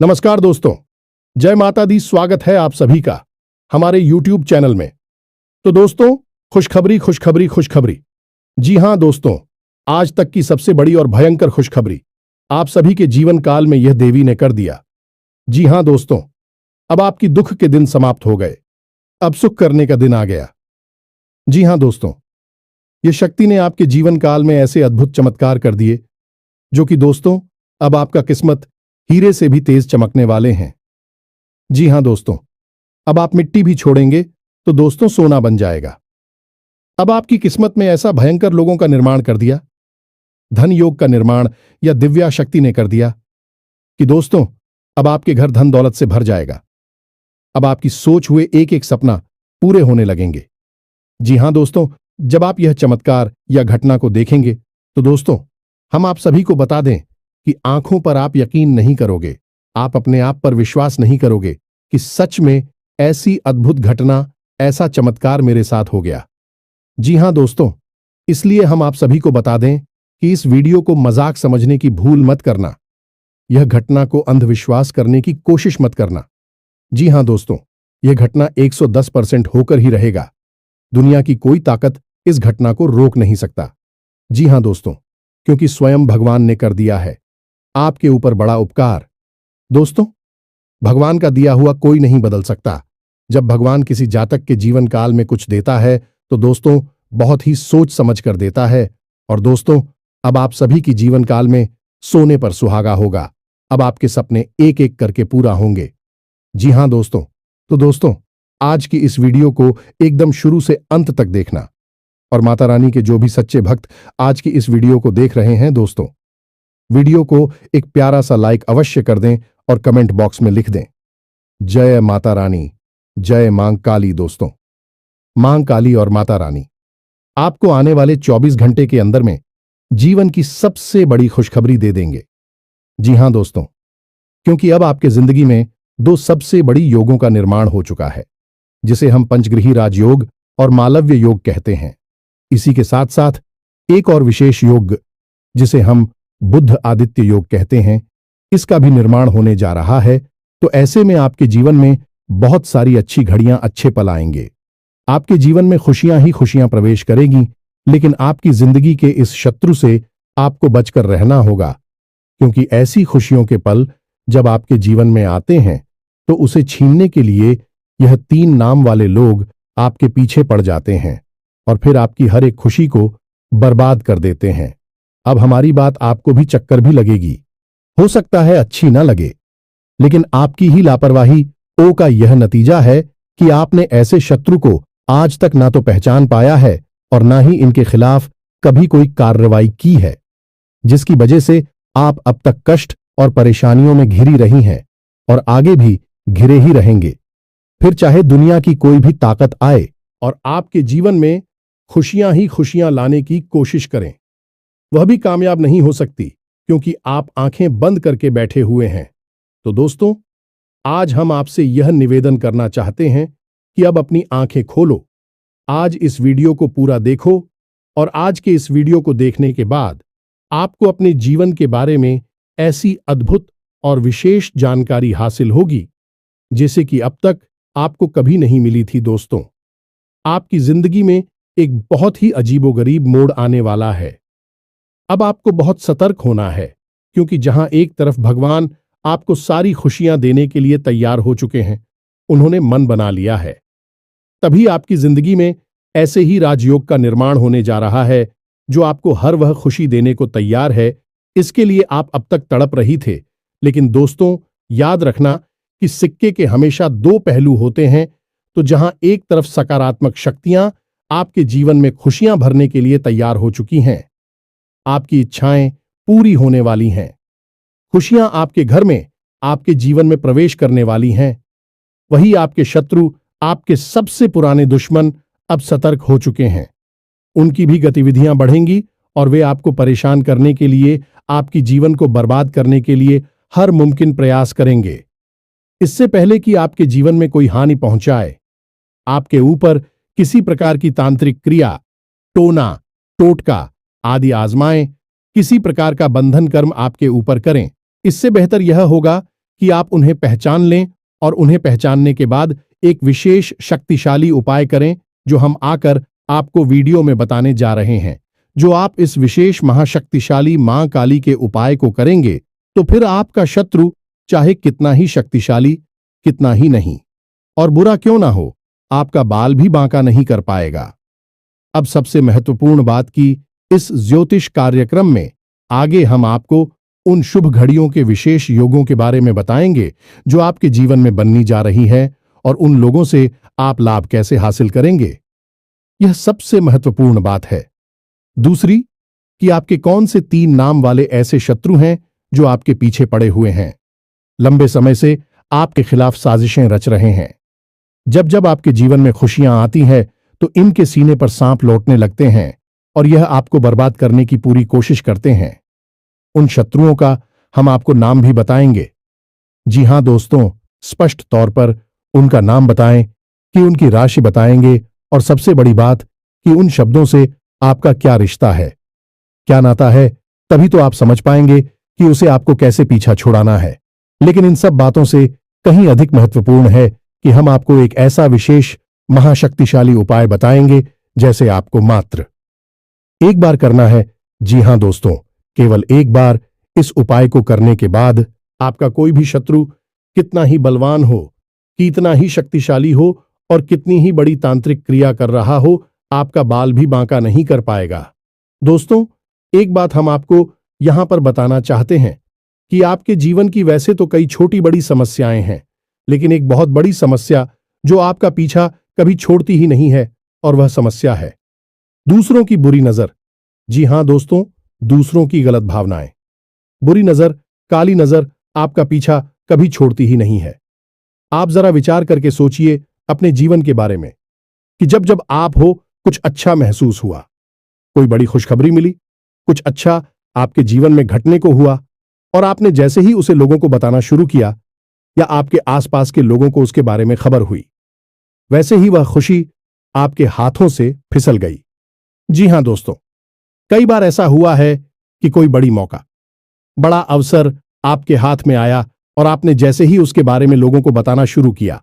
नमस्कार दोस्तों, जय माता दी। स्वागत है आप सभी का हमारे YouTube चैनल में। तो दोस्तों, खुशखबरी खुशखबरी खुशखबरी। जी हां दोस्तों, आज तक की सबसे बड़ी और भयंकर खुशखबरी आप सभी के जीवन काल में यह देवी ने कर दिया। जी हां दोस्तों, अब आपकी दुख के दिन समाप्त हो गए, अब सुख करने का दिन आ गया। जी हां दोस्तों, यह शक्ति ने आपके जीवन काल में ऐसे अद्भुत चमत्कार कर दिए जो कि दोस्तों अब आपका किस्मत हीरे से भी तेज चमकने वाले हैं। जी हां दोस्तों, अब आप मिट्टी भी छोड़ेंगे तो दोस्तों सोना बन जाएगा। अब आपकी किस्मत में ऐसा भयंकर लोगों का निर्माण कर दिया, धन योग का निर्माण या दिव्या शक्ति ने कर दिया कि दोस्तों अब आपके घर धन दौलत से भर जाएगा। अब आपकी सोच हुए एक एक सपना पूरे होने लगेंगे। जी हां दोस्तों, जब आप यह चमत्कार या घटना को देखेंगे तो दोस्तों हम आप सभी को बता दें कि आंखों पर आप यकीन नहीं करोगे, आप अपने आप पर विश्वास नहीं करोगे कि सच में ऐसी अद्भुत घटना, ऐसा चमत्कार मेरे साथ हो गया। जी हां दोस्तों, इसलिए हम आप सभी को बता दें कि इस वीडियो को मजाक समझने की भूल मत करना, यह घटना को अंधविश्वास करने की कोशिश मत करना। जी हां दोस्तों, यह घटना 110% होकर ही रहेगा। दुनिया की कोई ताकत इस घटना को रोक नहीं सकता। जी हां दोस्तों, क्योंकि स्वयं भगवान ने कर दिया है आपके ऊपर बड़ा उपकार। दोस्तों, भगवान का दिया हुआ कोई नहीं बदल सकता। जब भगवान किसी जातक के जीवन काल में कुछ देता है तो दोस्तों बहुत ही सोच समझ कर देता है। और दोस्तों अब आप सभी की जीवन काल में सोने पर सुहागा होगा। अब आपके सपने एक एक करके पूरा होंगे। जी हां दोस्तों, तो दोस्तों आज की इस वीडियो को एकदम शुरू से अंत तक देखना। और माता रानी के जो भी सच्चे भक्त आज की इस वीडियो को देख रहे हैं दोस्तों, वीडियो को एक प्यारा सा लाइक अवश्य कर दें और कमेंट बॉक्स में लिख दें, जय माता रानी, जय मां काली। दोस्तों, मां काली और माता रानी आपको आने वाले 24 घंटे के अंदर में जीवन की सबसे बड़ी खुशखबरी दे देंगे। जी हां दोस्तों, क्योंकि अब आपके जिंदगी में दो सबसे बड़ी योगों का निर्माण हो चुका है, जिसे हम पंचगृही राजयोग और मालव्य योग कहते हैं। इसी के साथ साथ एक और विशेष योग जिसे हम बुध आदित्य योग कहते हैं, इसका भी निर्माण होने जा रहा है। तो ऐसे में आपके जीवन में बहुत सारी अच्छी घड़ियां, अच्छे पल आएंगे। आपके जीवन में खुशियां ही खुशियां प्रवेश करेगी, लेकिन आपकी जिंदगी के इस शत्रु से आपको बचकर रहना होगा, क्योंकि ऐसी खुशियों के पल जब आपके जीवन में आते हैं तो उसे छीनने के लिए यह 3 नाम वाले लोग आपके पीछे पड़ जाते हैं और फिर आपकी हर एक खुशी को बर्बाद कर देते हैं। अब हमारी बात आपको भी चक्कर भी लगेगी, हो सकता है अच्छी ना लगे, लेकिन आपकी ही लापरवाही ओ का यह नतीजा है कि आपने ऐसे शत्रु को आज तक ना तो पहचान पाया है और ना ही इनके खिलाफ कभी कोई कार्रवाई की है, जिसकी वजह से आप अब तक कष्ट और परेशानियों में घिरी रही हैं और आगे भी घिरे ही रहेंगे। फिर चाहे दुनिया की कोई भी ताकत आए और आपके जीवन में खुशियां ही खुशियां लाने की कोशिश करें, वह भी कामयाब नहीं हो सकती, क्योंकि आप आंखें बंद करके बैठे हुए हैं। तो दोस्तों आज हम आपसे यह निवेदन करना चाहते हैं कि अब अपनी आंखें खोलो, आज इस वीडियो को पूरा देखो और आज के इस वीडियो को देखने के बाद आपको अपने जीवन के बारे में ऐसी अद्भुत और विशेष जानकारी हासिल होगी जैसे कि अब तक आपको कभी नहीं मिली थी। दोस्तों, आपकी जिंदगी में एक बहुत ही अजीबोगरीब मोड़ आने वाला है। अब आपको बहुत सतर्क होना है, क्योंकि जहां एक तरफ भगवान आपको सारी खुशियां देने के लिए तैयार हो चुके हैं, उन्होंने मन बना लिया है, तभी आपकी जिंदगी में ऐसे ही राजयोग का निर्माण होने जा रहा है जो आपको हर वह खुशी देने को तैयार है। इसके लिए आप अब तक तड़प रही थे, लेकिन दोस्तों याद रखना कि सिक्के के हमेशा 2 पहलू होते हैं। तो जहां एक तरफ सकारात्मक शक्तियां आपके जीवन में खुशियां भरने के लिए तैयार हो चुकी हैं, आपकी इच्छाएं पूरी होने वाली हैं, खुशियां आपके घर में, आपके जीवन में प्रवेश करने वाली हैं, वही आपके शत्रु, आपके सबसे पुराने दुश्मन अब सतर्क हो चुके हैं। उनकी भी गतिविधियां बढ़ेंगी और वे आपको परेशान करने के लिए, आपकी जीवन को बर्बाद करने के लिए हर मुमकिन प्रयास करेंगे। इससे पहले कि आपके जीवन में कोई हानि पहुंचाए, आपके ऊपर किसी प्रकार की तांत्रिक क्रिया, टोना, टोटका आदि आजमाएं, किसी प्रकार का बंधन कर्म आपके ऊपर करें, इससे बेहतर यह होगा कि आप उन्हें पहचान लें और उन्हें पहचानने के बाद एक विशेष शक्तिशाली उपाय करें जो हम आकर आपको वीडियो में बताने जा रहे हैं। जो आप इस विशेष महाशक्तिशाली मां काली के उपाय को करेंगे तो फिर आपका शत्रु चाहे कितना ही शक्तिशाली, कितना ही नहीं, और बुरा क्यों ना हो, आपका बाल भी बांका नहीं कर पाएगा। अब सबसे महत्वपूर्ण बात कि इस ज्योतिष कार्यक्रम में आगे हम आपको उन शुभ घड़ियों के विशेष योगों के बारे में बताएंगे जो आपके जीवन में बननी जा रही है और उन लोगों से आप लाभ कैसे हासिल करेंगे। यह सबसे महत्वपूर्ण बात है। दूसरी कि आपके कौन से 3 नाम वाले ऐसे शत्रु हैं जो आपके पीछे पड़े हुए हैं, लंबे समय से आपके खिलाफ साजिशें रच रहे हैं। जब जब आपके जीवन में खुशियां आती हैं तो इनके सीने पर सांप लौटने लगते हैं और यह आपको बर्बाद करने की पूरी कोशिश करते हैं। उन शत्रुओं का हम आपको नाम भी बताएंगे। जी हां दोस्तों, स्पष्ट तौर पर उनका नाम बताएं कि उनकी राशि बताएंगे और सबसे बड़ी बात कि उन शब्दों से आपका क्या रिश्ता है, क्या नाता है, तभी तो आप समझ पाएंगे कि उसे आपको कैसे पीछा छुड़ाना है। लेकिन इन सब बातों से कहीं अधिक महत्वपूर्ण है कि हम आपको एक ऐसा विशेष महाशक्तिशाली उपाय बताएंगे जैसे आपको मात्र एक बार करना है। जी हां दोस्तों, केवल एक बार इस उपाय को करने के बाद आपका कोई भी शत्रु कितना ही बलवान हो, कितना ही शक्तिशाली हो और कितनी ही बड़ी तांत्रिक क्रिया कर रहा हो, आपका बाल भी बांका नहीं कर पाएगा। दोस्तों, एक बात हम आपको यहां पर बताना चाहते हैं कि आपके जीवन की वैसे तो कई छोटी बड़ी समस्याएं हैं, लेकिन एक बहुत बड़ी समस्या जो आपका पीछा कभी छोड़ती ही नहीं है, और वह समस्या है दूसरों की बुरी नजर। जी हां दोस्तों, दूसरों की गलत भावनाएं, बुरी नजर, काली नजर आपका पीछा कभी छोड़ती ही नहीं है। आप जरा विचार करके सोचिए अपने जीवन के बारे में कि जब जब आप हो कुछ अच्छा महसूस हुआ, कोई बड़ी खुशखबरी मिली, कुछ अच्छा आपके जीवन में घटने को हुआ और आपने जैसे ही उसे लोगों को बताना शुरू किया या आपके आसपास के लोगों को उसके बारे में खबर हुई, वैसे ही वह खुशी आपके हाथों से फिसल गई। जी हां दोस्तों, कई बार ऐसा हुआ है कि कोई बड़ी मौका, बड़ा अवसर आपके हाथ में आया और आपने जैसे ही उसके बारे में लोगों को बताना शुरू किया,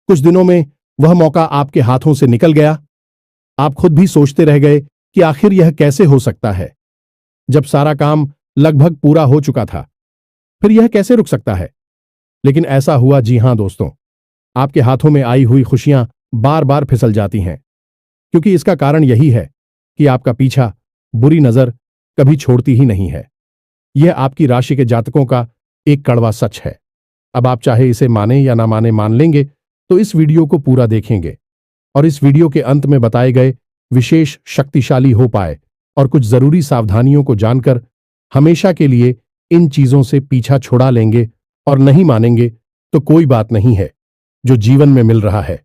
कुछ दिनों में वह मौका आपके हाथों से निकल गया। आप खुद भी सोचते रह गए कि आखिर यह कैसे हो सकता है, जब सारा काम लगभग पूरा हो चुका था, फिर यह कैसे रुक सकता है। लेकिन ऐसा हुआ। जी हां दोस्तों, आपके हाथों में आई हुई खुशियां बार बार फिसल जाती हैं, क्योंकि इसका कारण यही है कि आपका पीछा, बुरी नजर कभी छोड़ती ही नहीं है। यह आपकी राशि के जातकों का एक कड़वा सच है। अब आप चाहे इसे माने या ना माने, मान लेंगे तो इस वीडियो को पूरा देखेंगे और इस वीडियो के अंत में बताए गए विशेष शक्तिशाली हो पाए और कुछ जरूरी सावधानियों को जानकर हमेशा के लिए इन चीजों से पीछा छुड़ा लेंगे। और नहीं मानेंगे तो कोई बात नहीं है, जो जीवन में मिल रहा है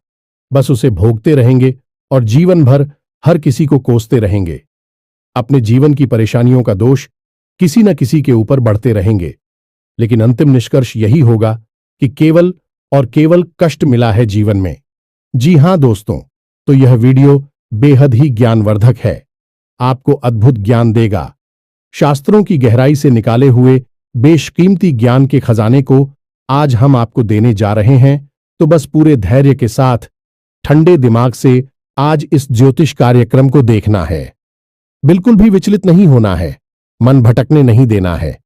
बस उसे भोगते रहेंगे और जीवन भर हर किसी को कोसते रहेंगे। अपने जीवन की परेशानियों का दोष किसी न किसी के ऊपर बढ़ते रहेंगे, लेकिन अंतिम निष्कर्ष यही होगा कि केवल और केवल कष्ट मिला है जीवन में। जी हां दोस्तों, तो यह वीडियो बेहद ही ज्ञानवर्धक है, आपको अद्भुत ज्ञान देगा। शास्त्रों की गहराई से निकाले हुए बेशकीमती ज्ञान के खजाने को आज हम आपको देने जा रहे हैं। तो बस पूरे धैर्य के साथ, ठंडे दिमाग से आज इस ज्योतिष कार्यक्रम को देखना है। बिल्कुल भी विचलित नहीं होना है, मन भटकने नहीं देना है।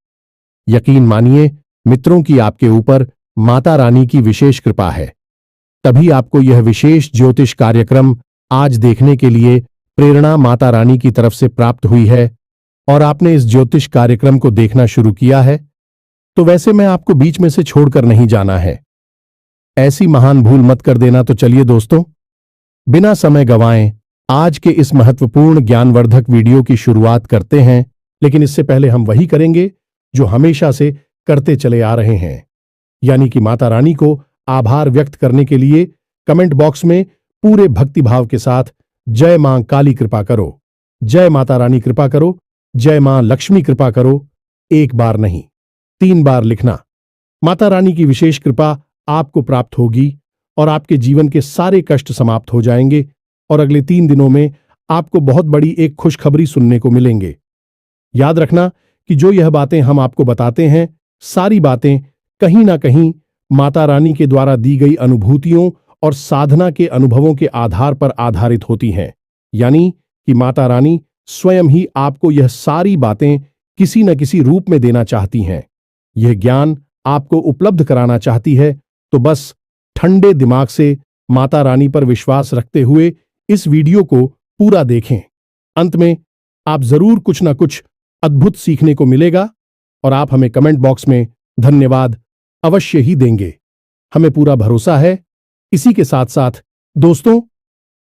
यकीन मानिए मित्रों की आपके ऊपर माता रानी की विशेष कृपा है, तभी आपको यह विशेष ज्योतिष कार्यक्रम आज देखने के लिए प्रेरणा माता रानी की तरफ से प्राप्त हुई है और आपने इस ज्योतिष कार्यक्रम को देखना शुरू किया है। तो वैसे मैं आपको बीच में से छोड़कर नहीं जाना है, ऐसी महान भूल मत कर देना। तो चलिए दोस्तों, बिना समय गंवाएं आज के इस महत्वपूर्ण ज्ञानवर्धक वीडियो की शुरुआत करते हैं। लेकिन इससे पहले हम वही करेंगे जो हमेशा से करते चले आ रहे हैं, यानी कि माता रानी को आभार व्यक्त करने के लिए कमेंट बॉक्स में पूरे भक्तिभाव के साथ जय मां काली कृपा करो, जय माता रानी कृपा करो, जय मां लक्ष्मी कृपा करो, एक बार नहीं 3 बार लिखना। माता रानी की विशेष कृपा आपको प्राप्त होगी और आपके जीवन के सारे कष्ट समाप्त हो जाएंगे और अगले 3 दिनों में आपको बहुत बड़ी एक खुशखबरी सुनने को मिलेंगे। याद रखना कि जो यह बातें हम आपको बताते हैं, सारी बातें कहीं ना कहीं माता रानी के द्वारा दी गई अनुभूतियों और साधना के अनुभवों के आधार पर आधारित होती हैं। यानी कि माता रानी स्वयं ही आपको यह सारी बातें किसी न किसी रूप में देना चाहती हैं। यह ज्ञान आपको उपलब्ध कराना चाहती है। तो बस ठंडे दिमाग से माता रानी पर विश्वास रखते हुए इस वीडियो को पूरा देखें। अंत में आप जरूर कुछ ना कुछ अद्भुत सीखने को मिलेगा और आप हमें कमेंट बॉक्स में धन्यवाद अवश्य ही देंगे। हमें पूरा भरोसा है। इसी के साथ साथ दोस्तों,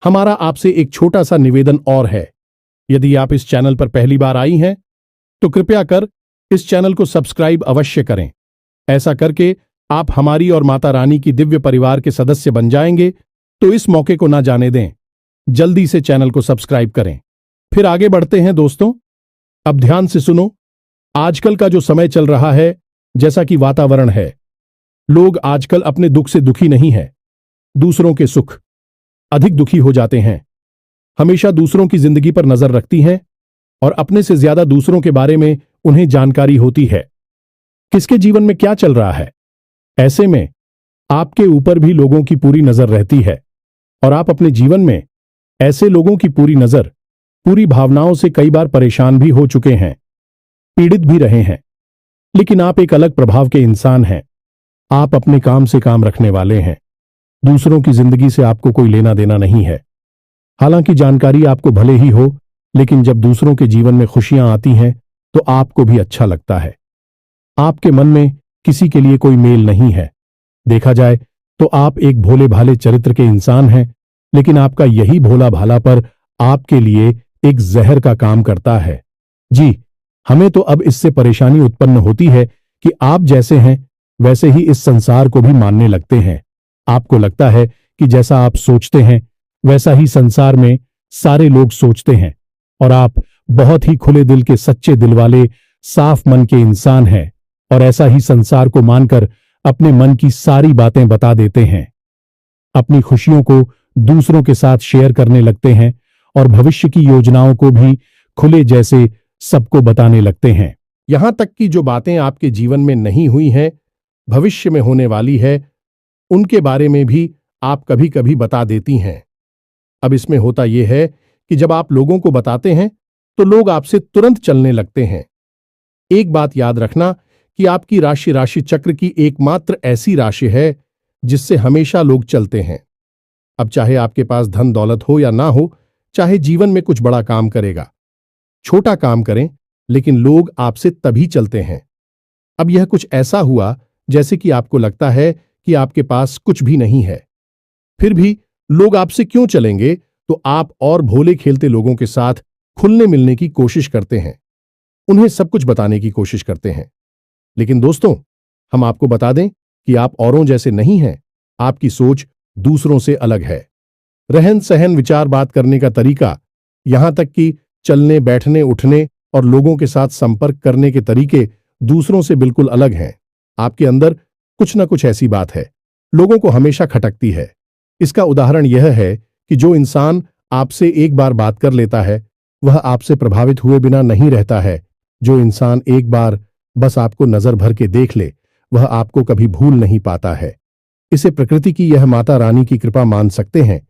हमारा आपसे एक छोटा सा निवेदन और है। यदि आप इस चैनल पर पहली बार आई हैं तो कृपया कर इस चैनल को सब्सक्राइब अवश्य करें। ऐसा करके आप हमारी और माता रानी की दिव्य परिवार के सदस्य बन जाएंगे। तो इस मौके को ना जाने दें, जल्दी से चैनल को सब्सक्राइब करें। फिर आगे बढ़ते हैं दोस्तों। अब ध्यान से सुनो। आजकल का जो समय चल रहा है, जैसा कि वातावरण है, लोग आजकल अपने दुख से दुखी नहीं हैं, दूसरों के सुख अधिक दुखी हो जाते हैं। हमेशा दूसरों की जिंदगी पर नजर रखती हैं और अपने से ज्यादा दूसरों के बारे में उन्हें जानकारी होती है किसके जीवन में क्या चल रहा है। ऐसे में आपके ऊपर भी लोगों की पूरी नजर रहती है और आप अपने जीवन में ऐसे लोगों की पूरी नजर, पूरी भावनाओं से कई बार परेशान भी हो चुके हैं, पीड़ित भी रहे हैं। लेकिन आप एक अलग प्रभाव के इंसान हैं। आप अपने काम से काम रखने वाले हैं। दूसरों की जिंदगी से आपको कोई लेना देना नहीं है। हालांकि जानकारी आपको भले ही हो, लेकिन जब दूसरों के जीवन में खुशियां आती हैं तो आपको भी अच्छा लगता है। आपके मन में किसी के लिए कोई मेल नहीं है। देखा जाए तो आप एक भोले भाले चरित्र के इंसान हैं, लेकिन आपका यही भोला भाला पर आपके लिए एक जहर का काम करता है। जी, हमें तो अब इससे परेशानी उत्पन्न होती है कि आप जैसे हैं वैसे ही इस संसार को भी मानने लगते हैं। आपको लगता है कि जैसा आप सोचते हैं वैसा ही संसार में सारे लोग सोचते हैं और आप बहुत ही खुले दिल के, सच्चे दिल वाले, साफ मन के इंसान हैं और ऐसा ही संसार को मानकर अपने मन की सारी बातें बता देते हैं। अपनी खुशियों को दूसरों के साथ शेयर करने लगते हैं और भविष्य की योजनाओं को भी खुले जैसे सबको बताने लगते हैं। यहां तक कि जो बातें आपके जीवन में नहीं हुई हैं, भविष्य में होने वाली है, उनके बारे में भी आप कभी कभी बता देती हैं। अब इसमें होता यह है कि जब आप लोगों को बताते हैं तो लोग आपसे तुरंत चलने लगते हैं। एक बात याद रखना कि आपकी राशि राशि चक्र की एकमात्र ऐसी राशि है जिससे हमेशा लोग चलते हैं। अब चाहे आपके पास धन दौलत हो या ना हो, चाहे जीवन में कुछ बड़ा काम करेगा, छोटा काम करें, लेकिन लोग आपसे तभी चलते हैं। अब यह कुछ ऐसा हुआ जैसे कि आपको लगता है कि आपके पास कुछ भी नहीं है, फिर भी लोग आपसे क्यों चलेंगे? तो आप और भोले खेलते लोगों के साथ खुलने मिलने की कोशिश करते हैं, उन्हें सब कुछ बताने की कोशिश करते हैं। लेकिन दोस्तों, हम आपको बता दें कि आप औरों जैसे नहीं हैं। आपकी सोच दूसरों से अलग है। रहन सहन, विचार, बात करने का तरीका, यहां तक कि चलने, बैठने, उठने और लोगों के साथ संपर्क करने के तरीके दूसरों से बिल्कुल अलग हैं। आपके अंदर कुछ ना कुछ ऐसी बात है, लोगों को हमेशा खटकती है। इसका उदाहरण यह है कि जो इंसान आपसे एक बार बात कर लेता है वह आपसे प्रभावित हुए बिना नहीं रहता है। जो इंसान एक बार बस आपको नजर भर के देख ले वह आपको कभी भूल नहीं पाता है। इसे प्रकृति की यह माता रानी की कृपा मान सकते हैं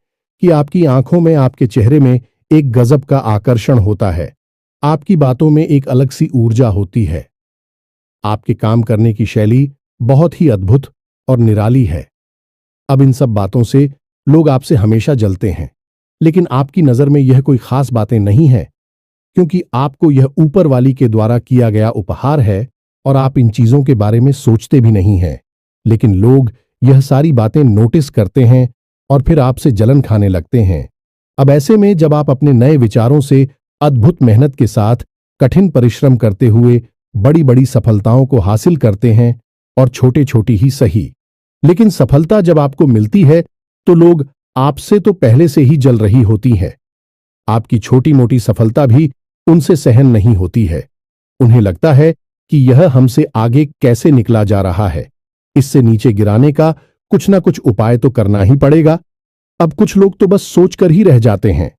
कि आपकी आंखों में, आपके चेहरे में एक गजब का आकर्षण होता है। आपकी बातों में एक अलग सी ऊर्जा होती है। आपके काम करने की शैली बहुत ही अद्भुत और निराली है। अब इन सब बातों से लोग आपसे हमेशा जलते हैं, लेकिन आपकी नजर में यह कोई खास बातें नहीं है, क्योंकि आपको यह ऊपर वाली के द्वारा किया गया उपहार है और आप इन चीजों के बारे में सोचते भी नहीं हैं। लेकिन लोग यह सारी बातें नोटिस करते हैं और फिर आपसे जलन खाने लगते हैं। अब ऐसे में जब आप अपने नए विचारों से अद्भुत मेहनत के साथ कठिन परिश्रम करते हुए बड़ी बड़ी सफलताओं को हासिल करते हैं, और छोटी छोटी ही सही, लेकिन सफलता जब आपको मिलती है तो लोग आपसे तो पहले से ही जल रही होती है। आपकी छोटी मोटी सफलता भी उनसे सहन नहीं होती है। उन्हें लगता है कि यह हमसे आगे कैसे निकला जा रहा है, इससे नीचे गिराने का कुछ ना कुछ उपाय तो करना ही पड़ेगा। अब कुछ लोग तो बस सोचकर ही रह जाते हैं।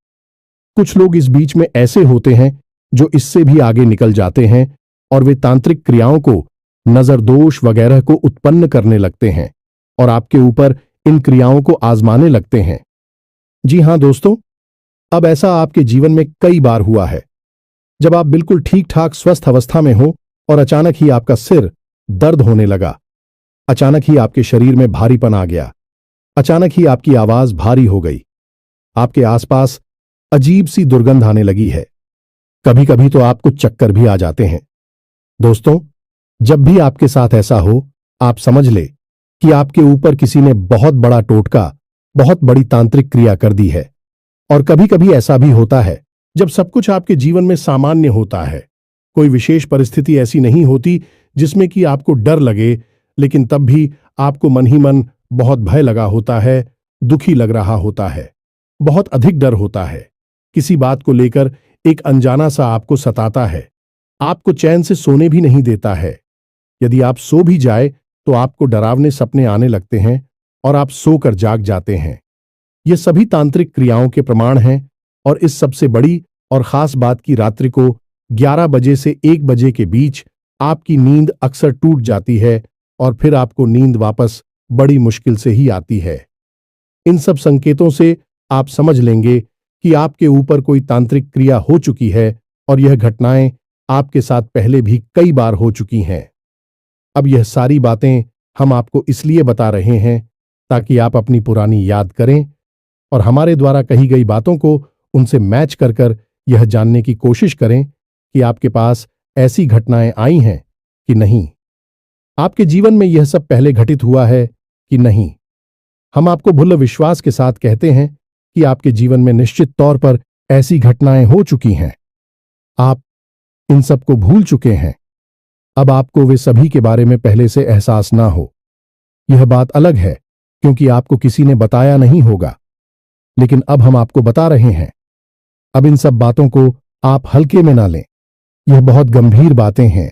कुछ लोग इस बीच में ऐसे होते हैं जो इससे भी आगे निकल जाते हैं और वे तांत्रिक क्रियाओं को नजर दोष वगैरह को उत्पन्न करने लगते हैं और आपके ऊपर इन क्रियाओं को आजमाने लगते हैं। जी हां दोस्तों, अब ऐसा आपके जीवन में कई बार हुआ है, जब आप बिल्कुल ठीक ठाक स्वस्थ अवस्था में हो और अचानक ही आपका सिर दर्द होने लगा, अचानक ही आपके शरीर में भारीपन आ गया, अचानक ही आपकी आवाज भारी हो गई, आपके आसपास अजीब सी दुर्गंध आने लगी है, कभी कभी तो आपको चक्कर भी आ जाते हैं। दोस्तों, जब भी आपके साथ ऐसा हो, आप समझ ले कि आपके ऊपर किसी ने बहुत बड़ा टोटका, बहुत बड़ी तांत्रिक क्रिया कर दी है। और कभी कभी ऐसा भी होता है जब सब कुछ आपके जीवन में सामान्य होता है, कोई विशेष परिस्थिति ऐसी नहीं होती जिसमें कि आपको डर लगे, लेकिन तब भी आपको मन ही मन बहुत भय लगा होता है, दुखी लग रहा होता है, बहुत अधिक डर होता है, किसी बात को लेकर एक अनजाना सा आपको सताता है, आपको चैन से सोने भी नहीं देता है। यदि आप सो भी जाए तो आपको डरावने सपने आने लगते हैं और आप सोकर जाग जाते हैं। ये सभी तांत्रिक क्रियाओं के प्रमाण हैं। और इस सबसे बड़ी और खास बात की रात्रि को 11 बजे से 1 बजे के बीच आपकी नींद अक्सर टूट जाती है और फिर आपको नींद वापस बड़ी मुश्किल से ही आती है। इन सब संकेतों से आप समझ लेंगे कि आपके ऊपर कोई तांत्रिक क्रिया हो चुकी है और यह घटनाएं आपके साथ पहले भी कई बार हो चुकी हैं। अब यह सारी बातें हम आपको इसलिए बता रहे हैं ताकि आप अपनी पुरानी याद करें और हमारे द्वारा कही गई बातों को उनसे मैच कर कर यह जानने की कोशिश करें कि आपके पास ऐसी घटनाएं आई हैं कि नहीं, आपके जीवन में यह सब पहले घटित हुआ है कि नहीं। हम आपको भुल्ल विश्वास के साथ कहते हैं कि आपके जीवन में निश्चित तौर पर ऐसी घटनाएं हो चुकी हैं। आप इन सब को भूल चुके हैं। अब आपको वे सभी के बारे में पहले से एहसास ना हो, यह बात अलग है क्योंकि आपको किसी ने बताया नहीं होगा, लेकिन अब हम आपको बता रहे हैं। अब इन सब बातों को आप हल्के में ना लें, यह बहुत गंभीर बातें हैं।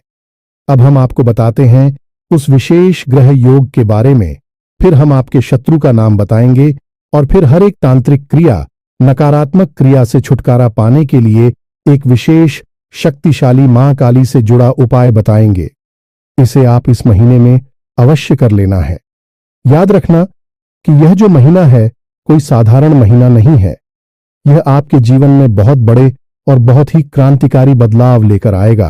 अब हम आपको बताते हैं उस विशेष ग्रह योग के बारे में, फिर हम आपके शत्रु का नाम बताएंगे और फिर हर एक तांत्रिक क्रिया, नकारात्मक क्रिया से छुटकारा पाने के लिए एक विशेष शक्तिशाली मां काली से जुड़ा उपाय बताएंगे। इसे आप इस महीने में अवश्य कर लेना है। याद रखना कि यह जो महीना है कोई साधारण महीना नहीं है। यह आपके जीवन में बहुत बड़े और बहुत ही क्रांतिकारी बदलाव लेकर आएगा,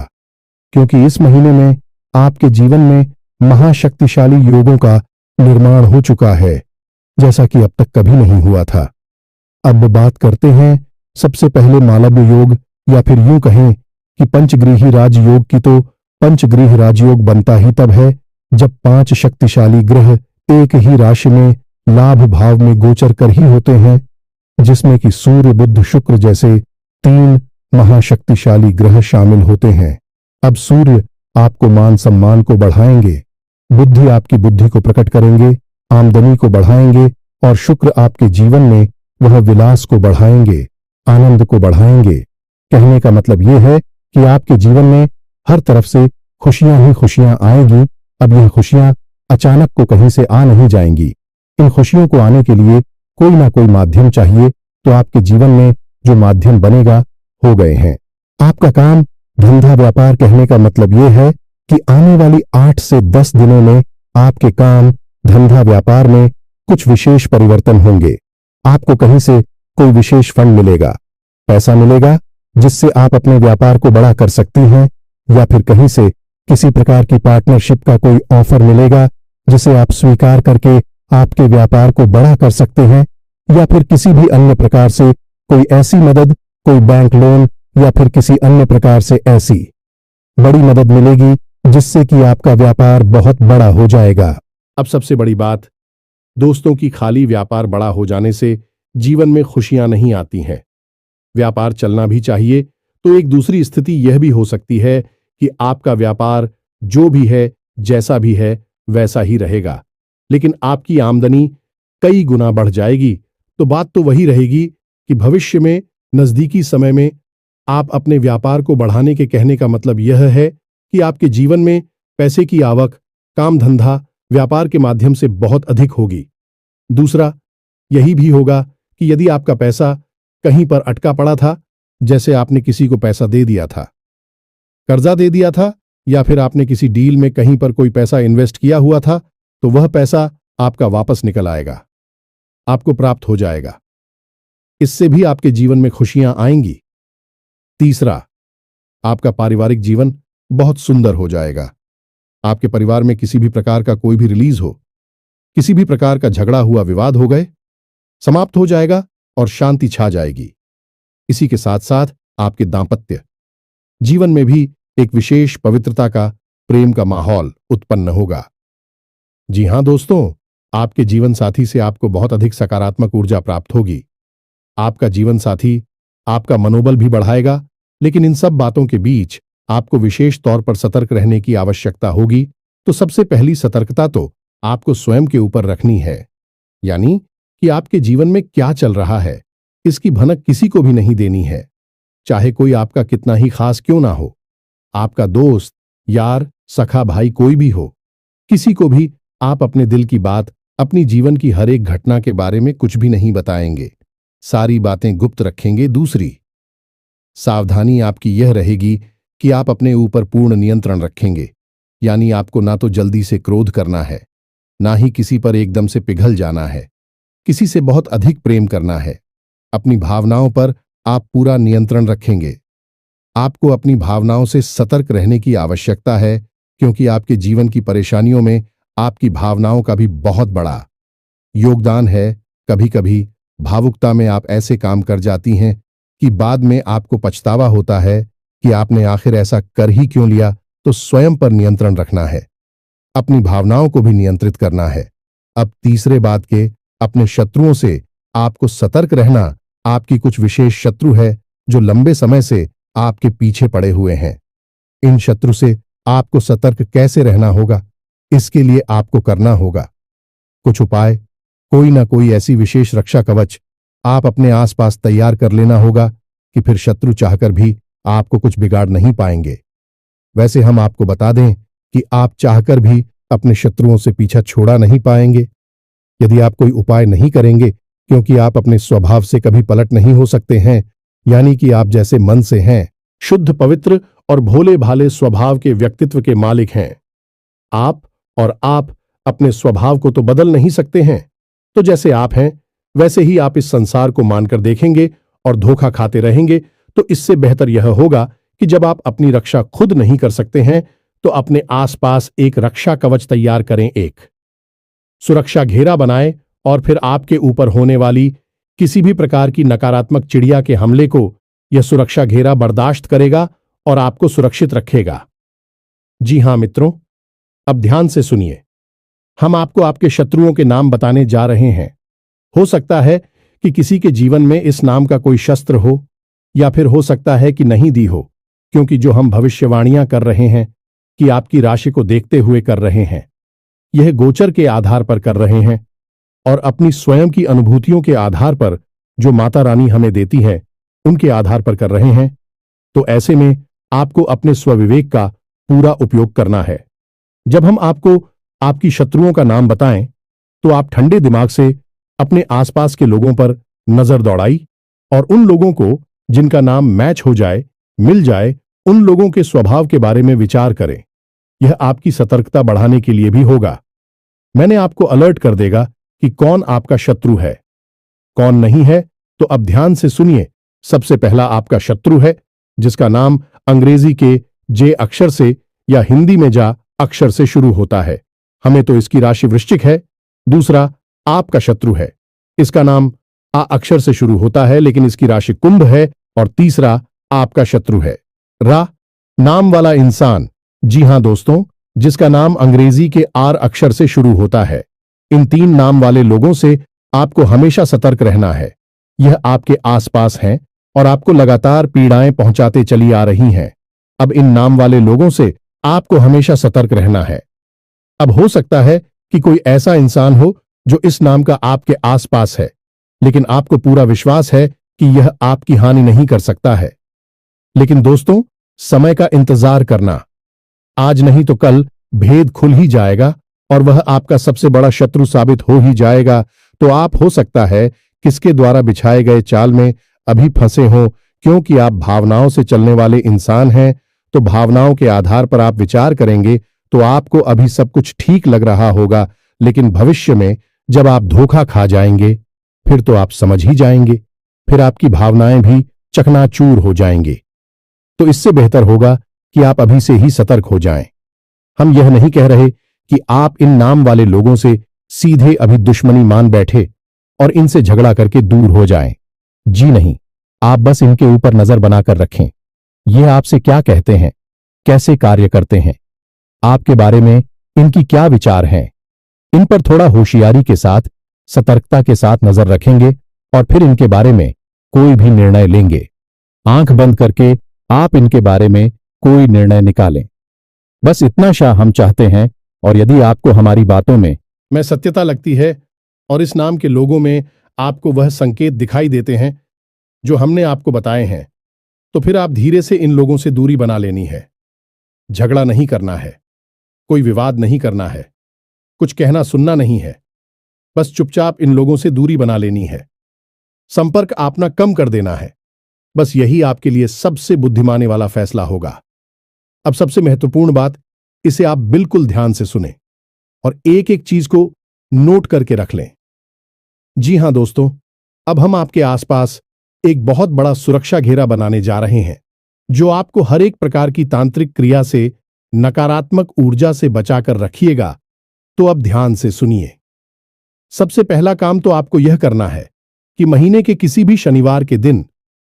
क्योंकि इस महीने में आपके जीवन में महाशक्तिशाली योगों का निर्माण हो चुका है, जैसा कि अब तक कभी नहीं हुआ था। अब बात करते हैं सबसे पहले मालव्य योग, या फिर यूं कहें कि पंचग्रीही राजयोग की। तो पंचग्रीह राजयोग बनता ही तब है जब 5 शक्तिशाली ग्रह एक ही राशि में लाभ भाव में गोचर कर ही होते हैं, जिसमें कि सूर्य, बुध, शुक्र जैसे 3 महाशक्तिशाली ग्रह शामिल होते हैं। अब सूर्य आपको मान सम्मान को बढ़ाएंगे, बुद्धि आपकी बुद्धि को प्रकट करेंगे, आमदनी को बढ़ाएंगे, और शुक्र आपके जीवन में वह विलास को बढ़ाएंगे, आनंद को बढ़ाएंगे। कहने का मतलब यह है कि आपके जीवन में हर तरफ से खुशियां ही खुशियां आएंगी। अब यह खुशियां अचानक को कहीं से आ नहीं जाएंगी। इन खुशियों को आने के लिए कोई ना कोई माध्यम चाहिए, तो आपके जीवन में जो माध्यम बनेगा हो गए हैं। आपका काम, धंधा, व्यापार, कहने का मतलब यह है कि आने वाली 8 से 10 दिनों में आपके काम, धंधा, व्यापार में कुछ विशेष परिवर्तन होंगे। आपको कहीं से कोई विशेष फंड मिलेगा, पैसा मिलेगा, जिससे आप अपने व्यापार को बड़ा कर सकती हैं, या फिर कहीं से किसी प्रकार की पार्टनरशिप का कोई ऑफर मिलेगा जिसे आप स्वीकार करके आपके व्यापार को बड़ा कर सकते हैं, या फिर किसी भी अन्य प्रकार से कोई ऐसी मदद, कोई बैंक लोन या फिर किसी अन्य प्रकार से ऐसी बड़ी मदद मिलेगी जिससे कि आपका व्यापार बहुत बड़ा हो जाएगा। अब सबसे बड़ी बात दोस्तों की, खाली व्यापार बड़ा हो जाने से जीवन में खुशियां नहीं आती हैं। व्यापार चलना भी चाहिए, तो एक दूसरी स्थिति यह भी हो सकती है कि आपका व्यापार जो भी है, जैसा भी है, वैसा ही रहेगा, लेकिन आपकी आमदनी कई गुना बढ़ जाएगी। तो बात तो वही रहेगी कि भविष्य में, नजदीकी समय में आप अपने व्यापार को बढ़ाने के कहने का मतलब यह है कि आपके जीवन में पैसे की आवक, काम धंधा, व्यापार के माध्यम से बहुत अधिक होगी। दूसरा यही भी होगा कि यदि आपका पैसा कहीं पर अटका पड़ा था, जैसे आपने किसी को पैसा दे दिया था, कर्जा दे दिया था, या फिर आपने किसी डील में कहीं पर कोई पैसा इन्वेस्ट किया हुआ था तो वह पैसा आपका वापस निकल आएगा, आपको प्राप्त हो जाएगा। इससे भी आपके जीवन में खुशियां आएंगी। तीसरा, आपका पारिवारिक जीवन बहुत सुंदर हो जाएगा। आपके परिवार में किसी भी प्रकार का कोई भी रिलीज हो, किसी भी प्रकार का झगड़ा हुआ विवाद हो गए, समाप्त हो जाएगा और शांति छा जाएगी। इसी के साथ साथ आपके दांपत्य जीवन में भी एक विशेष पवित्रता का, प्रेम का माहौल उत्पन्न होगा। जी हां दोस्तों, आपके जीवन साथी से आपको बहुत अधिक सकारात्मक ऊर्जा प्राप्त होगी। आपका जीवन साथी आपका मनोबल भी बढ़ाएगा, लेकिन इन सब बातों के बीच आपको विशेष तौर पर सतर्क रहने की आवश्यकता होगी। तो सबसे पहली सतर्कता तो आपको स्वयं के ऊपर रखनी है, यानी कि आपके जीवन में क्या चल रहा है इसकी भनक किसी को भी नहीं देनी है, चाहे कोई आपका कितना ही खास क्यों ना हो। आपका दोस्त, यार, सखा, भाई कोई भी हो, किसी को भी आप अपने दिल की बात, अपनी जीवन की हर एक घटना के बारे में कुछ भी नहीं बताएंगे, सारी बातें गुप्त रखेंगे। दूसरी सावधानी आपकी यह रहेगी कि आप अपने ऊपर पूर्ण नियंत्रण रखेंगे, यानी आपको ना तो जल्दी से क्रोध करना है, ना ही किसी पर एकदम से पिघल जाना है, किसी से बहुत अधिक प्रेम करना है। अपनी भावनाओं पर आप पूरा नियंत्रण रखेंगे। आपको अपनी भावनाओं से सतर्क रहने की आवश्यकता है, क्योंकि आपके जीवन की परेशानियों में आपकी भावनाओं का भी बहुत बड़ा योगदान है। कभी कभी भावुकता में आप ऐसे काम कर जाती हैं कि बाद में आपको पछतावा होता है कि आपने आखिर ऐसा कर ही क्यों लिया। तो स्वयं पर नियंत्रण रखना है, अपनी भावनाओं को भी नियंत्रित करना है। अब तीसरे बात के, अपने शत्रुओं से आपको सतर्क रहना। आपकी कुछ विशेष शत्रु है जो लंबे समय से आपके पीछे पड़े हुए हैं। इन शत्रु से आपको सतर्क कैसे रहना होगा, इसके लिए आपको करना होगा कुछ उपाय। कोई ना कोई ऐसी विशेष रक्षा कवच आप अपने आसपास तैयार कर लेना होगा कि फिर शत्रु चाहकर भी आपको कुछ बिगाड़ नहीं पाएंगे। वैसे हम आपको बता दें कि आप चाहकर भी अपने शत्रुओं से पीछा छोड़ा नहीं पाएंगे यदि आप कोई उपाय नहीं करेंगे, क्योंकि आप अपने स्वभाव से कभी पलट नहीं हो सकते हैं, यानी कि आप जैसे मन से हैं, शुद्ध, पवित्र और भोले भाले स्वभाव के व्यक्तित्व के मालिक हैं आप, और आप अपने स्वभाव को तो बदल नहीं सकते हैं। तो जैसे आप हैं वैसे ही आप इस संसार को मानकर देखेंगे और धोखा खाते रहेंगे। तो इससे बेहतर यह होगा कि जब आप अपनी रक्षा खुद नहीं कर सकते हैं तो अपने आसपास एक रक्षा कवच तैयार करें, एक सुरक्षा घेरा बनाएं, और फिर आपके ऊपर होने वाली किसी भी प्रकार की नकारात्मक चिड़िया के हमले को यह सुरक्षा घेरा बर्दाश्त करेगा और आपको सुरक्षित रखेगा। जी हां मित्रों, अब ध्यान से सुनिए। हम आपको आपके शत्रुओं के नाम बताने जा रहे हैं। हो सकता है कि किसी के जीवन में इस नाम का कोई शस्त्र हो, या फिर हो सकता है कि नहीं दी हो, क्योंकि जो हम भविष्यवाणियां कर रहे हैं कि आपकी राशि को देखते हुए कर रहे हैं, यह गोचर के आधार पर कर रहे हैं और अपनी स्वयं की अनुभूतियों के आधार पर जो माता रानी हमें देती है उनके आधार पर कर रहे हैं। तो ऐसे में आपको अपने स्वविवेक का पूरा उपयोग करना है। जब हम आपको आपकी शत्रुओं का नाम बताएं तो आप ठंडे दिमाग से अपने आसपास के लोगों पर नजर दौड़ाई और उन लोगों को जिनका नाम मैच हो जाए, मिल जाए, उन लोगों के स्वभाव के बारे में विचार करें। यह आपकी सतर्कता बढ़ाने के लिए भी होगा। मैंने आपको अलर्ट कर देगा कि कौन आपका शत्रु है, कौन नहीं है। तो अब ध्यान से सुनिए। सबसे पहला आपका शत्रु है जिसका नाम अंग्रेजी के जे अक्षर से या हिंदी में जा अक्षर से शुरू होता है। हमें तो इसकी राशि वृश्चिक है। दूसरा आपका शत्रु है, इसका नाम आ अक्षर से शुरू होता है लेकिन इसकी राशि कुंभ है। और तीसरा आपका शत्रु है रा नाम वाला इंसान। जी हां दोस्तों, जिसका नाम अंग्रेजी के आर अक्षर से शुरू होता है। इन तीन नाम वाले लोगों से आपको हमेशा सतर्क रहना है। यह आपके आसपास हैं और आपको लगातार पीड़ाएं पहुंचाते चली आ रही हैं। अब इन नाम वाले लोगों से आपको हमेशा सतर्क रहना है। अब हो सकता है कि कोई ऐसा इंसान हो जो इस नाम का आपके आसपास है, लेकिन आपको पूरा विश्वास है कि यह आपकी हानि नहीं कर सकता है। लेकिन दोस्तों, समय का इंतजार करना, आज नहीं तो कल भेद खुल ही जाएगा और वह आपका सबसे बड़ा शत्रु साबित हो ही जाएगा। तो आप हो सकता है किसके द्वारा बिछाए गए चाल में अभी फंसे हो, क्योंकि आप भावनाओं से चलने वाले इंसान हैं। तो भावनाओं के आधार पर आप विचार करेंगे तो आपको अभी सब कुछ ठीक लग रहा होगा, लेकिन भविष्य में जब आप धोखा खा जाएंगे फिर तो आप समझ ही जाएंगे, फिर आपकी भावनाएं भी चकनाचूर हो जाएंगे। तो इससे बेहतर होगा कि आप अभी से ही सतर्क हो जाएं। हम यह नहीं कह रहे कि आप इन नाम वाले लोगों से सीधे अभी दुश्मनी मान बैठे और इनसे झगड़ा करके दूर हो जाएं। जी नहीं, आप बस इनके ऊपर नजर बनाकर रखें। ये आपसे क्या कहते हैं, कैसे कार्य करते हैं, आपके बारे में इनकी क्या विचार हैं, इन पर थोड़ा होशियारी के साथ, सतर्कता के साथ नजर रखेंगे और फिर इनके बारे में कोई भी निर्णय लेंगे। आंख बंद करके आप इनके बारे में कोई निर्णय निकालें। बस इतना शाह हम चाहते हैं। और यदि आपको हमारी बातों में सत्यता लगती है और इस नाम के लोगों में आपको वह संकेत दिखाई देते हैं जो हमने आपको बताए हैं, तो फिर आप धीरे से इन लोगों से दूरी बना लेनी है। झगड़ा नहीं करना है, कोई विवाद नहीं करना है, कुछ कहना सुनना नहीं है, बस चुपचाप इन लोगों से दूरी बना लेनी है। संपर्क अपना कम कर देना है। बस यही आपके लिए सबसे बुद्धिमानी वाला फैसला होगा। अब सबसे महत्वपूर्ण बात, इसे आप बिल्कुल ध्यान से सुनें और एक एक चीज को नोट करके रख लें। जी हां दोस्तों, अब हम आपके आसपास एक बहुत बड़ा सुरक्षा घेरा बनाने जा रहे हैं, जो आपको हर एक प्रकार की तांत्रिक क्रिया से, नकारात्मक ऊर्जा से बचाकर रखिएगा। तो अब ध्यान से सुनिए। सबसे पहला काम तो आपको यह करना है कि महीने के किसी भी शनिवार के दिन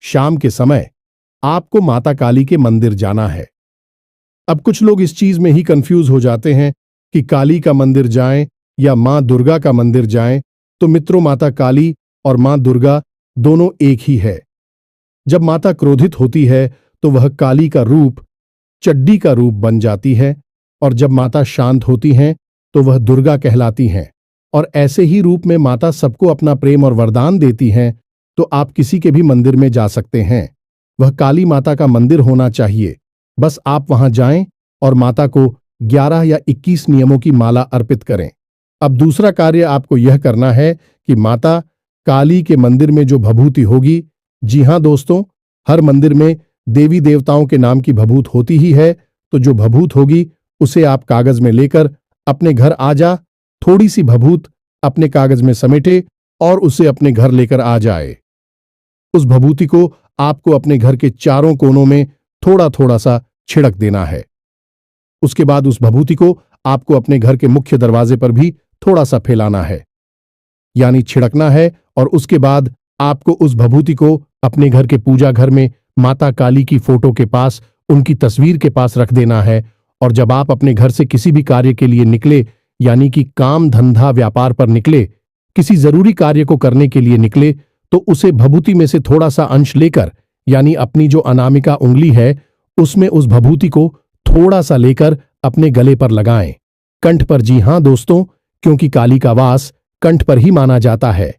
शाम के समय आपको माता काली के मंदिर जाना है। अब कुछ लोग इस चीज में ही कंफ्यूज हो जाते हैं कि काली का मंदिर जाएं या मां दुर्गा का मंदिर जाएं। तो मित्रों, माता काली और मां दुर्गा दोनों एक ही है। जब माता क्रोधित होती है तो वह काली का रूप, चड्डी का रूप बन जाती है, और जब माता शांत होती हैं तो वह दुर्गा कहलाती हैं। और ऐसे ही रूप में माता सबको अपना प्रेम और वरदान देती हैं। तो आप किसी के भी मंदिर में जा सकते हैं, वह काली माता का मंदिर होना चाहिए। बस आप वहां जाएं और माता को 11 या 21 नियमों की माला अर्पित करें। अब दूसरा कार्य आपको यह करना है कि माता काली के मंदिर में जो भभूति होगी, जी हां दोस्तों, हर मंदिर में देवी देवताओं के नाम की भभूत होती ही है। तो जो भभूत होगी उसे आप कागज में लेकर अपने घर आ जा, थोड़ी सी भभूत अपने कागज में समेटे और उसे अपने घर लेकर आ जाए। उस भभूति को आपको अपने घर के चारों कोनों में थोड़ा थोड़ा सा छिड़क देना है। उसके बाद उस भभूति को आपको अपने घर के मुख्य दरवाजे पर भी थोड़ा सा फैलाना है, यानी छिड़कना है। और उसके बाद आपको उस भभूति को अपने घर के पूजा घर में माता काली की फोटो के पास, उनकी तस्वीर के पास रख देना है। और जब आप अपने घर से किसी भी कार्य के लिए निकले, यानी कि काम धंधा व्यापार पर निकले, किसी जरूरी कार्य को करने के लिए निकले, तो उसे भभूति में से थोड़ा सा अंश लेकर, यानी अपनी जो अनामिका उंगली है उसमें उस भभूति को थोड़ा सा लेकर अपने गले पर लगाएं, कंठ पर। जी हां दोस्तों, क्योंकि काली का वास कंठ पर ही माना जाता है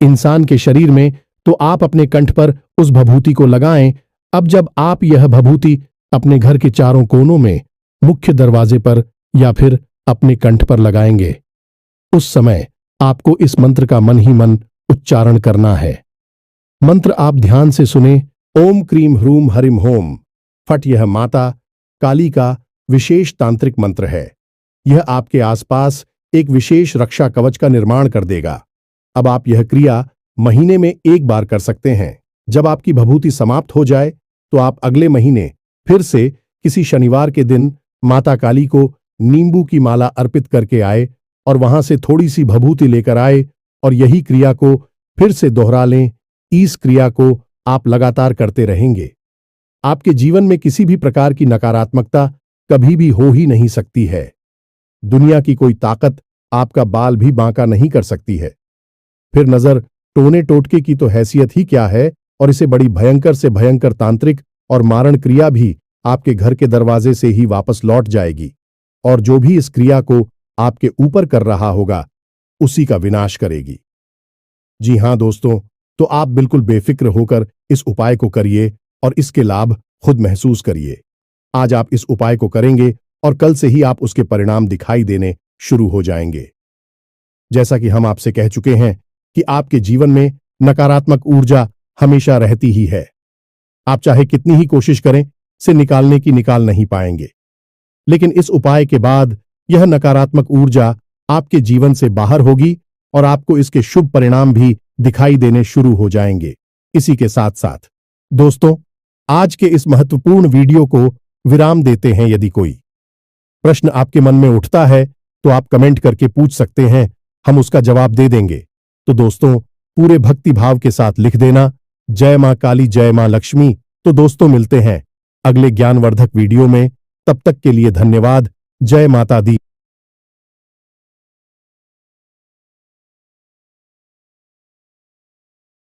इंसान के शरीर में। तो आप अपने कंठ पर उस भभूति को लगाएं। अब जब आप यह भभूति अपने घर के चारों कोनों में, मुख्य दरवाजे पर या फिर अपने कंठ पर लगाएंगे, उस समय आपको इस मंत्र का मन ही मन उच्चारण करना है। मंत्र आप ध्यान से सुने। ओम क्रीम ह्रूम हरिम होम फट। यह माता काली का विशेष तांत्रिक मंत्र है। यह आपके आसपास एक विशेष रक्षा कवच का निर्माण कर देगा। अब आप यह क्रिया महीने में एक बार कर सकते हैं। जब आपकी भभूति समाप्त हो जाए तो आप अगले महीने फिर से किसी शनिवार के दिन माता काली को नींबू की माला अर्पित करके आए और वहां से थोड़ी सी भभूति लेकर आए और यही क्रिया को फिर से दोहरा लें। इस क्रिया को आप लगातार करते रहेंगे। आपके जीवन में किसी भी प्रकार की नकारात्मकता कभी भी हो ही नहीं सकती है। दुनिया की कोई ताकत आपका बाल भी बांका नहीं कर सकती है। फिर नजर टोने टोटके की तो हैसियत ही क्या है, और इसे बड़ी भयंकर से भयंकर तांत्रिक और मारण क्रिया भी आपके घर के दरवाजे से ही वापस लौट जाएगी, और जो भी इस क्रिया को आपके ऊपर कर रहा होगा उसी का विनाश करेगी। जी हां दोस्तों, तो आप बिल्कुल बेफिक्र होकर इस उपाय को करिए और इसके लाभ खुद महसूस करिए। आज आप इस उपाय को करेंगे और कल से ही आप उसके परिणाम दिखाई देने शुरू हो जाएंगे। जैसा कि हम आपसे कह चुके हैं कि आपके जीवन में नकारात्मक ऊर्जा हमेशा रहती ही है। आप चाहे कितनी ही कोशिश करें, से निकालने की निकाल नहीं पाएंगे। लेकिन इस उपाय के बाद यह नकारात्मक ऊर्जा आपके जीवन से बाहर होगी और आपको इसके शुभ परिणाम भी दिखाई देने शुरू हो जाएंगे। इसी के साथ साथ दोस्तों, आज के इस महत्वपूर्ण वीडियो को विराम देते हैं। यदि कोई प्रश्न आपके मन में उठता है तो आप कमेंट करके पूछ सकते हैं, हम उसका जवाब दे देंगे। तो दोस्तों, पूरे भक्ति भाव के साथ लिख देना, जय मां काली, जय मां लक्ष्मी। तो दोस्तों, मिलते हैं अगले ज्ञानवर्धक वीडियो में। तब तक के लिए धन्यवाद। जय माता दी।